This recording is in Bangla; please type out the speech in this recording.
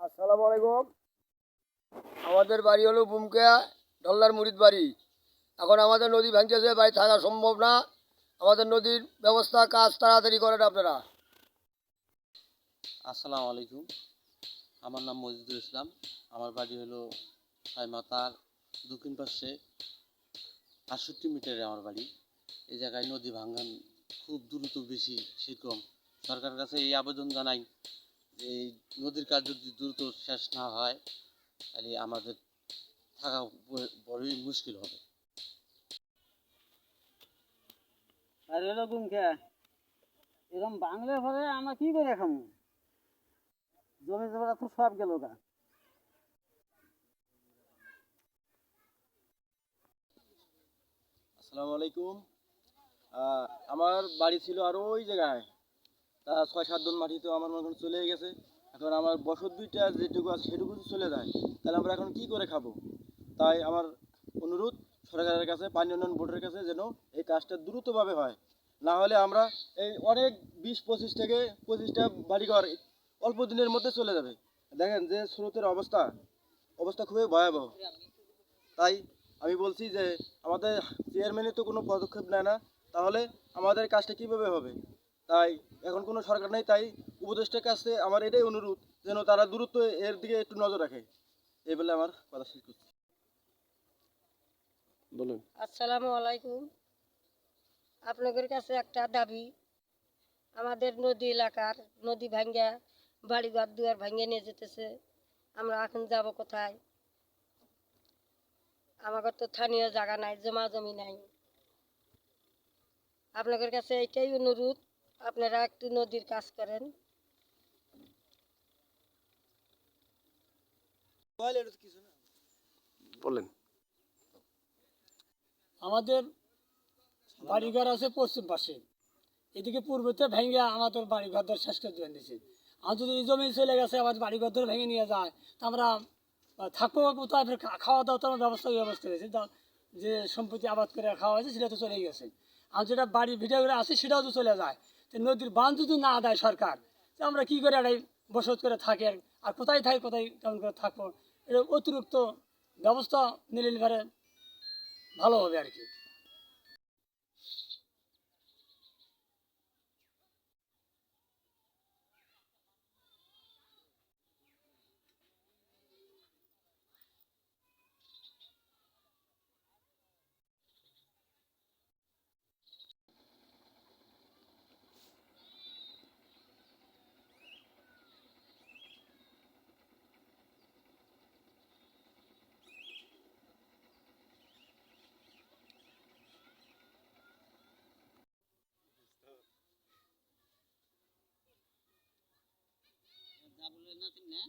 আসসালামু আলাইকুম। আমাদের বাড়ি হলো বুমকা ডল্লার মুরিদ বাড়ি। এখন আমাদের নদী ভাঙতেছে, বাড়ি থাকা সম্ভব না। আমাদের নদীর ব্যবস্থা কাজ তাড়াতাড়ি করেন আপনারা। আসসালামু আলাইকুম। আমার নাম মজিদুল ইসলাম। আমার বাড়ি হলো মাতার দক্ষিণ পাশে ৬৮ মিটারে আমার বাড়ি। এই জায়গায় নদী ভাঙন খুব দ্রুত বেশি সেরকম। সরকারের কাছে এই আবেদন জানাই যে এই নদীর কাজ যদি দ্রুত শেষ না হয় তাহলে আমাদের থাকা বড়ই মুশকিল হবে। আর এরকম কে এরকম বাংলা পরে আমরা কি করে খামু? জমি জমা তো সব গেল গা। আসসালামু আলাইকুম। আমার বাড়ি ছিল আর ওই জায়গায়, তা ৬-৭ জন মাটি তো আমার মনে করেন চলে গেছে। এখন আমার বছর দুইটা যেটুকু আছে সেটুকু চলে যায়, তাহলে আমরা এখন কি করে খাবো? তাই আমার অনুরোধ সরকারের কাছে, পানি উন্নয়ন বোর্ডের কাছে যেন এই কাজটা দ্রুতভাবে হয়। না হলে আমরা এই অনেক ২০-২৫ থেকে ২৫টা বাড়িঘর অল্প দিনের মধ্যে চলে যাবে। দেখেন যে স্রোতের অবস্থা খুবই ভয়াবহ। তাই আমি বলছি যে আমাদের চেয়ারম্যানই তো কোনো পদক্ষেপ নেয় না, তাহলে আমাদের কাজটা কীভাবে হবে? তাই এখন কোনো সরকার নেই, তাই উপদেষ্টার কাছে আমার এটাই অনুরোধ যেন তারা দ্রুত এর দিকে একটু নজর রাখে। এই বলে আমার কথা শেষ করছি। বলুন। আসসালামু আলাইকুম। আপনাদের কাছে একটা দাবি, আমাদের নদী এলাকার নদী ভাঙ্গা বাড়ি ঘর দুয়ার ভাঙ্গে নিয়ে যেতেছে। আমরা এখন যাব কোথায়? আমাদের তো স্থানীয় জায়গা নাই, জমা জমি নাই। আপনাদের কাছে এইটাই অনুরোধ, আপনারা একটু নদীর কাজ করেন। বলেন। আমাদের বাড়িঘর আছে পশ্চিম পাশে, এদিকে পূর্বতে ভেঙে আমাদের বাড়িঘর ধর শেষ করে দিয়ে দিয়েছে। আর যদি এই জমি চলে গেছে আবার বাড়িঘর ধরে ভেঙে নিয়ে যায়, তা আমরা থাকবো কোথায়? খাওয়া দাওয়া তো আমার ব্যবস্থা হয়েছে, যে সম্পত্তি আবাদ করে খাওয়া হয়েছে সেটা তো চলে গেছে। আর যেটা বাড়ি ভিটা করে আছে সেটাও তো চলে যায়। তো নদীর বাঁধ যদি না দেয় সরকার, তো আমরা কী করে এটাই বসত করে থাকি? আর কোথায় থাকি, কোথায় কেমন করে থাকবো? এটা অতিরিক্ত ব্যবস্থা নিলে ভালো হবে আর কি। যা বলে না